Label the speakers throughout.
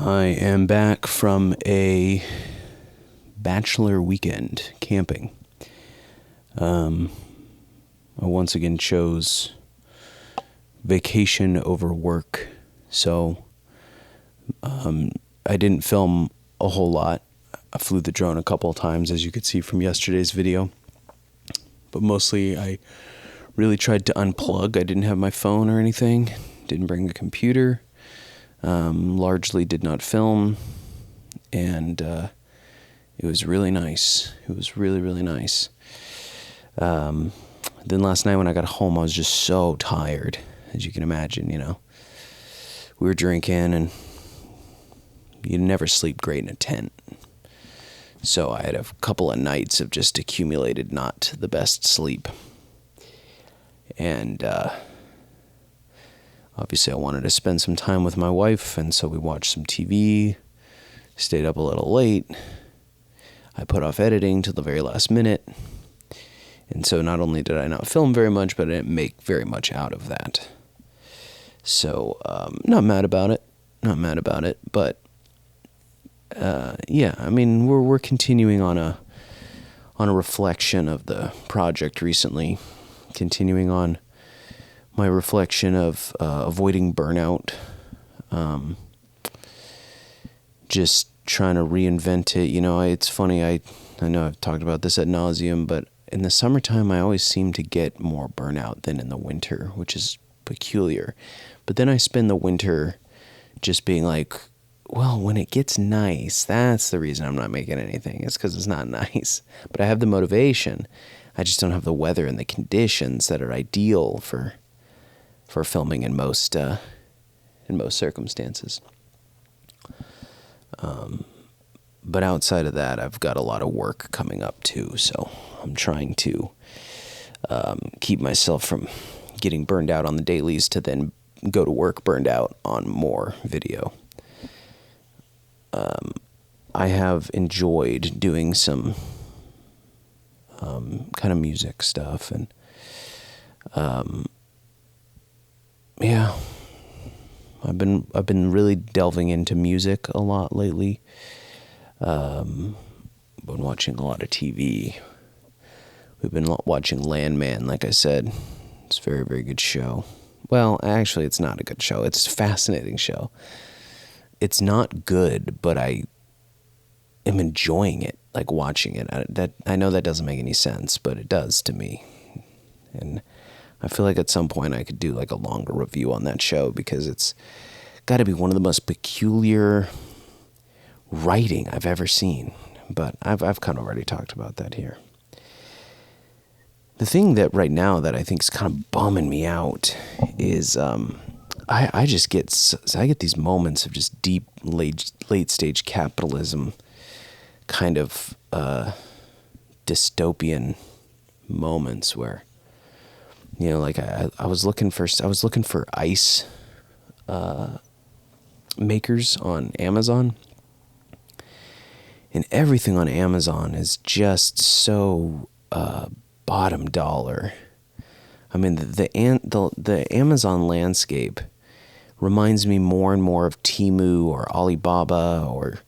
Speaker 1: I am back from a bachelor weekend camping. I once again chose vacation over work, so I didn't film a whole lot. I flew the drone a couple of times, as you could see from yesterday's video, but mostly I really tried to unplug. I didn't have my phone or anything, didn't bring a computer, largely did not film, and it was really nice. It was really, really nice. Then last night when I got home, I was just so tired, as you can imagine, We were drinking, and you never sleep great in a tent. So I had a couple of nights of just accumulated not the best sleep. And obviously I wanted to spend some time with my wife, and so we watched some TV, stayed up a little late. I put off editing till the very last minute. And so not only did I not film very much, but I didn't make very much out of that. So, not mad about it. But, yeah, I mean, we're continuing on a reflection of the project recently. Continuing on my reflection of avoiding burnout. Just trying to reinvent it. It's funny, I know I've talked about this ad nauseum, but in the summertime, I always seem to get more burnout than in the winter, which is peculiar. But then I spend the winter just being like, well, when it gets nice, that's the reason I'm not making anything. It's because it's not nice. But I have the motivation. I just don't have the weather and the conditions that are ideal for filming in most circumstances. But outside of that, I've got a lot of work coming up too, so I'm trying to keep myself from getting burned out on the dailies to then go to work burned out on more video. I have enjoyed doing some kind of music stuff, and yeah, I've been really delving into music a lot lately. Been watching a lot of TV. We've been watching Landman, like I said. It's a very, very good show. Well, actually, it's not a good show. It's a fascinating show. It's not good, but I am enjoying it, like watching it. I know that doesn't make any sense, but it does to me. And I feel like at some point I could do like a longer review on that show, because it's got to be one of the most peculiar writing I've ever seen. But I've kind of already talked about that here. The thing that right now that I think is kind of bumming me out is I get these moments of just deep late stage capitalism, kind of dystopian moments where, like I was looking for ice makers on Amazon, and everything on Amazon is just so bottom dollar. I mean, the Amazon landscape reminds me more and more of Temu or Alibaba or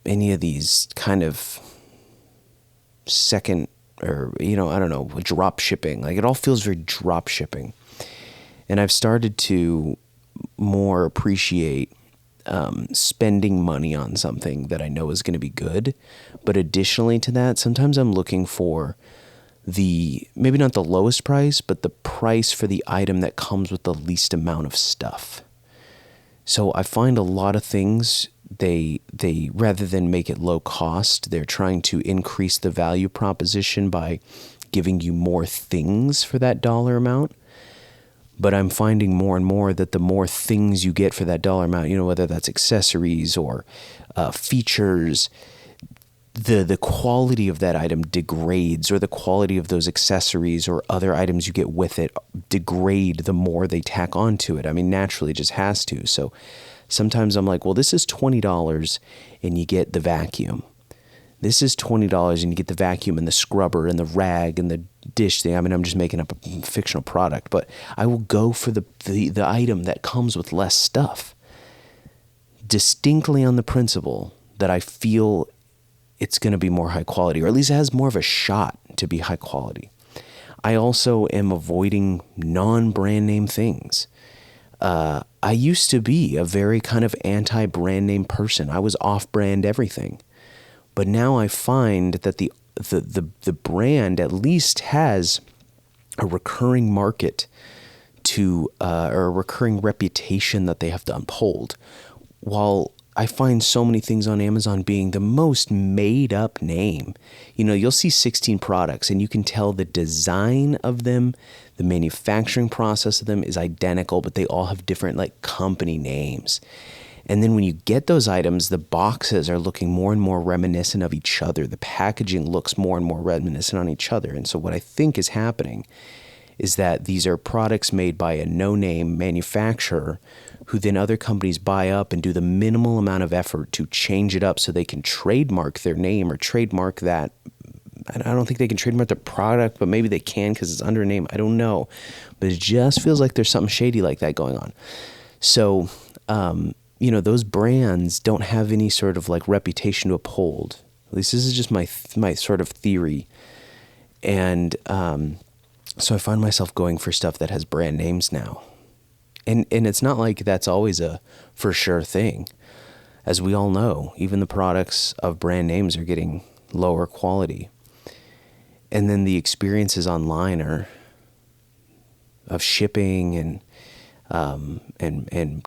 Speaker 1: any of these kind of second, or I don't know, drop shipping. Like, it all feels very drop shipping. And I've started to more appreciate spending money on something that I know is going to be good. But additionally to that, sometimes I'm looking for maybe not the lowest price, but the price for the item that comes with the least amount of stuff. So I find a lot of things, they rather than make it low cost, they're trying to increase the value proposition by giving you more things for that dollar amount. But I'm finding more and more that the more things you get for that dollar amount, whether that's accessories or features, the quality of that item degrades, or the quality of those accessories or other items you get with it degrade the more they tack onto it. I mean, naturally it just has to. So sometimes I'm like, well, this is $20 and you get the vacuum. This is $20 and you get the vacuum and the scrubber and the rag and the dish thing. I mean, I'm just making up a fictional product, but I will go for the item that comes with less stuff. distinctly on the principle that I feel it's going to be more high quality, or at least it has more of a shot to be high quality. I also am avoiding non-brand name things. I used to be a very kind of anti-brand name person. I was off-brand everything. But now I find that the brand at least has a recurring market to or a recurring reputation that they have to uphold. While I find so many things on Amazon being the most made up name. You know, you'll see 16 products and you can tell the design of them, the manufacturing process of them is identical, but they all have different like company names. And then when you get those items, the boxes are looking more and more reminiscent of each other. The packaging looks more and more reminiscent on each other. And so what I think is happening is that these are products made by a no-name manufacturer who then other companies buy up and do the minimal amount of effort to change it up so they can trademark their name or trademark that. I don't think they can trademark the product, but maybe they can because it's under a name. I don't know. But it just feels like there's something shady like that going on. So, you know, those brands don't have any sort of like reputation to uphold. At least this is just my sort of theory. And so I find myself going for stuff that has brand names now. And it's not like that's always a for sure thing. As we all know, even the products of brand names are getting lower quality. And then the experiences online are of shipping and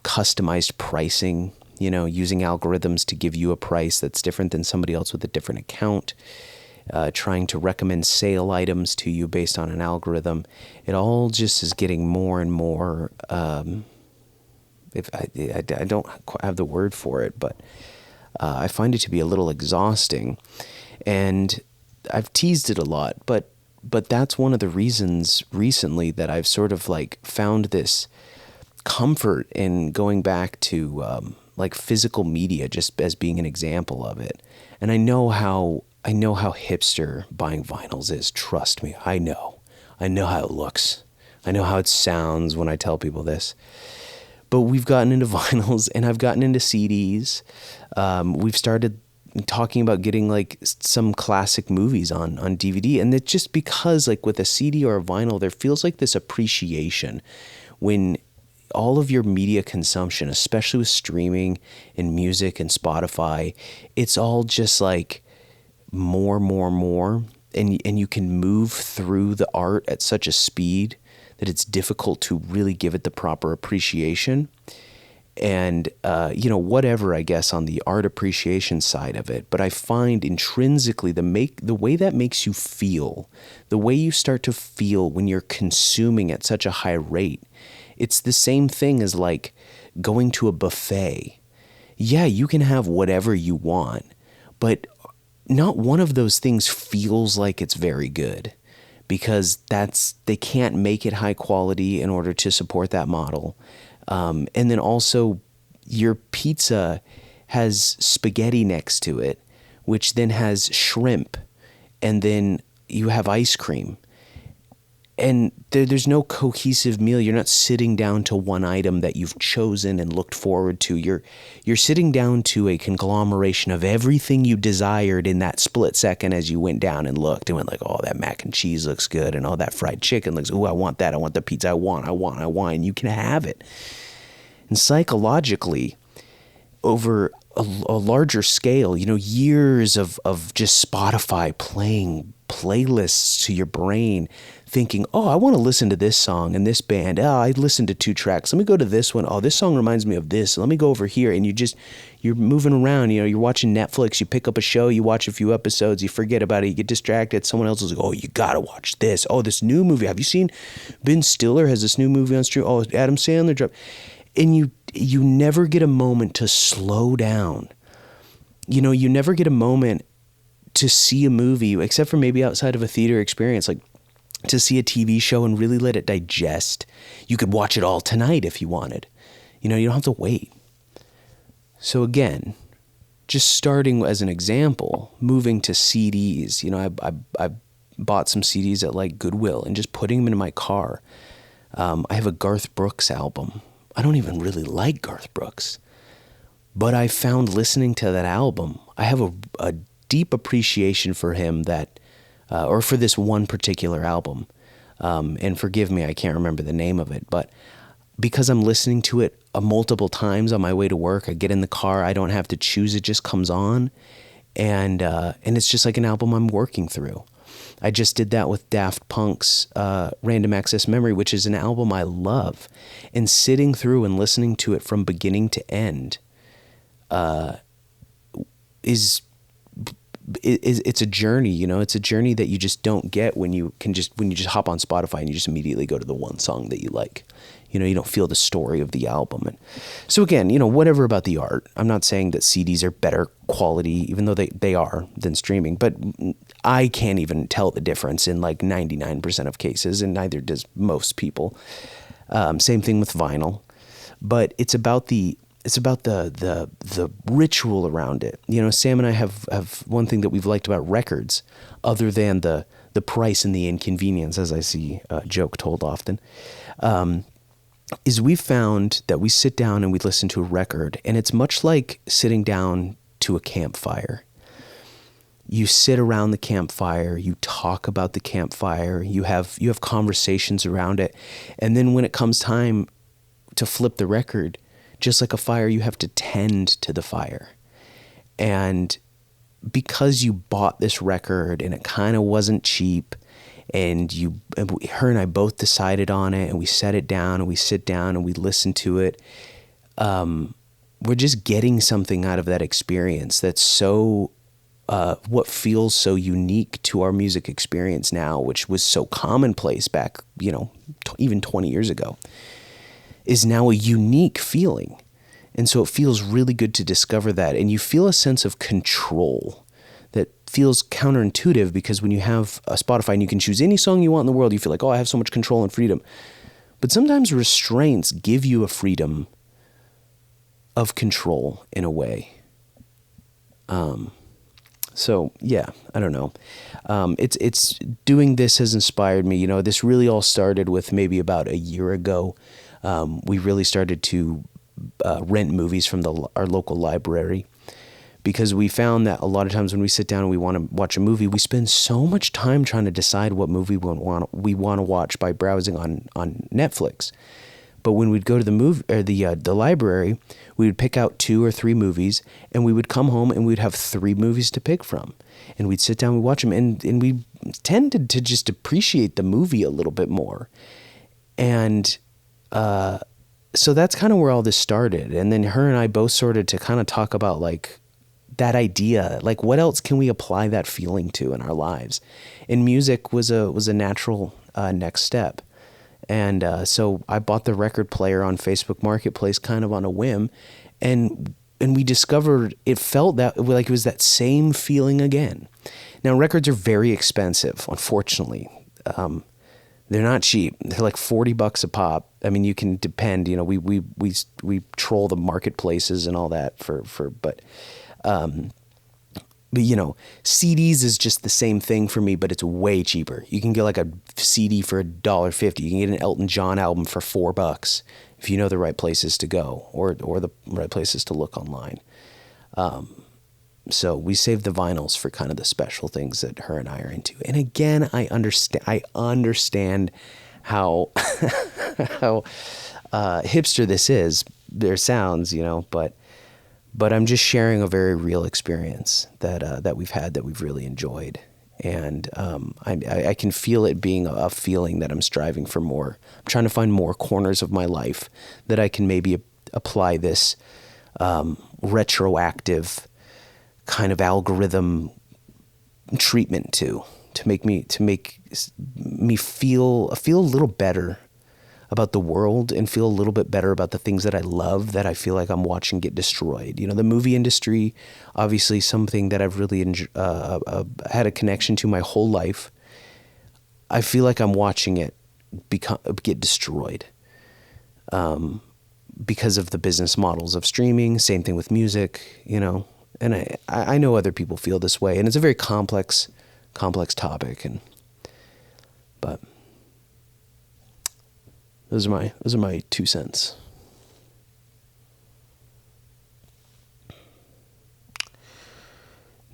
Speaker 1: customized pricing, you know, using algorithms to give you a price that's different than somebody else with a different account. Trying to recommend sale items to you based on an algorithm. It all just is getting more and more, if I don't have the word for it, but I find it to be a little exhausting. And I've teased it a lot, but that's one of the reasons recently that I've sort of like found this comfort in going back to like physical media just as being an example of it. And I know how hipster buying vinyls is. Trust me, I know how it looks. I know how it sounds when I tell people this. But we've gotten into vinyls and I've gotten into CDs. We've started talking about getting like some classic movies on DVD. And it's just because like with a CD or a vinyl, there feels like this appreciation when all of your media consumption, especially with streaming and music and Spotify, it's all just like more, and you can move through the art at such a speed that it's difficult to really give it the proper appreciation. And, you know, whatever, I guess, on the art appreciation side of it. But I find intrinsically the way that makes you feel, the way you start to feel when you're consuming at such a high rate, it's the same thing as like going to a buffet. Yeah, you can have whatever you want, but not one of those things feels like it's very good because they can't make it high quality in order to support that model. And then also your pizza has spaghetti next to it, which then has shrimp, and then you have ice cream. And there's no cohesive meal. You're not sitting down to one item that you've chosen and looked forward to. You're sitting down to a conglomeration of everything you desired in that split second as you went down and looked and went like, oh, that mac and cheese looks good, and oh, that fried chicken looks, oh, I want that. I want the pizza. I want, and you can have it. And psychologically, over a larger scale, you know, years of just Spotify playing playlists to your brain, thinking, oh, I want to listen to this song and this band. Oh, I listened to 2 tracks. Let me go to this one. Oh, this song reminds me of this. Let me go over here. And you're moving around. You know, you're watching Netflix. You pick up a show. You watch a few episodes. You forget about it. You get distracted. Someone else is like, oh, you got to watch this. Oh, this new movie. Have you seen Ben Stiller has this new movie on stream? Oh, Adam Sandler dropped. And you never get a moment to slow down. You know, you never get a moment to see a movie, except for maybe outside of a theater experience, like to see a TV show and really let it digest. You could watch it all tonight if you wanted. You know, you don't have to wait. So again, just starting as an example, moving to CDs. You know, I bought some CDs at like Goodwill and just putting them in my car. I have a Garth Brooks album. I don't even really like Garth Brooks, But I found listening to that album, I have a deep appreciation for him that, or for this one particular album. And forgive me, I can't remember the name of it, but because I'm listening to it multiple times on my way to work, I get in the car, I don't have to choose, it just comes on, and it's just like an album I'm working through. I just did that with Daft Punk's Random Access Memory, which is an album I love, and sitting through and listening to it from beginning to end is it's a journey, you know. It's a journey that you just don't get when you just hop on Spotify and you just immediately go to the one song that you like. You know, you don't feel the story of the album. And so again, you know, whatever about the art. I'm not saying that CDs are better quality, even though they are, than streaming, but I can't even tell the difference in like 99% of cases, and neither does most people. Same thing with vinyl, but it's about the ritual around it. You know, Sam and I have one thing that we've liked about records, other than the price and the inconvenience, as I see a joke told often, is we found that we sit down and we listen to a record, and it's much like sitting down to a campfire. You sit around the campfire, you talk about the campfire, you have conversations around it, and then when it comes time to flip the record, just like a fire, you have to tend to the fire. And because you bought this record and it kind of wasn't cheap, and her and I both decided on it, and we set it down and we sit down and we listen to it, we're just getting something out of that experience that's so what feels so unique to our music experience now, which was so commonplace back, you know, even 20 years ago, is now a unique feeling. And so it feels really good to discover that. And you feel a sense of control that feels counterintuitive, because when you have a Spotify and you can choose any song you want in the world, you feel like, oh, I have so much control and freedom. But sometimes restraints give you a freedom of control in a way. So yeah, I don't know. It's doing this has inspired me. You know, this really all started with maybe about a year ago. We really started to rent movies from our local library, because we found that a lot of times when we sit down and we want to watch a movie, we spend so much time trying to decide what movie we want to watch by browsing on Netflix. But when we'd go to the movie or the library, we would pick out 2 or 3 movies, and we would come home and we'd have 3 movies to pick from, and we'd sit down and watch them, and we tended to just appreciate the movie a little bit more. And so that's kind of where all this started. And then her and I both started to kind of talk about like that idea, like what else can we apply that feeling to in our lives? And music was a natural next step. And so I bought the record player on Facebook Marketplace kind of on a whim, and we discovered it felt that like it was that same feeling again. Now, records are very expensive, unfortunately. They're not cheap. They're like $40 a pop. I mean, you can depend, you know, we troll the marketplaces and all that but you know, CDs is just the same thing for me, but it's way cheaper. You can get like a CD for $1.50. You can get an Elton John album for $4 if you know the right places to go, or the right places to look online. So we save the vinyls for kind of the special things that her and I are into. And again, I understand how how hipster this is. There sounds, you know, but I'm just sharing a very real experience that we've had, that we've really enjoyed. And I can feel it being a feeling that I'm striving for more. I'm trying to find more corners of my life that I can maybe apply this retroactive kind of algorithm treatment to make me feel a little better about the world, and feel a little bit better about the things that I love that I feel like I'm watching get destroyed. You know, the movie industry, obviously something that I've really had a connection to my whole life. I feel like I'm watching it get destroyed because of the business models of streaming. Same thing with music, you know. And I know other people feel this way, and it's a very complex topic. But those are my 2 cents.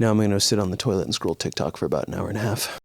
Speaker 1: Now I'm going to sit on the toilet and scroll TikTok for about an hour and a half.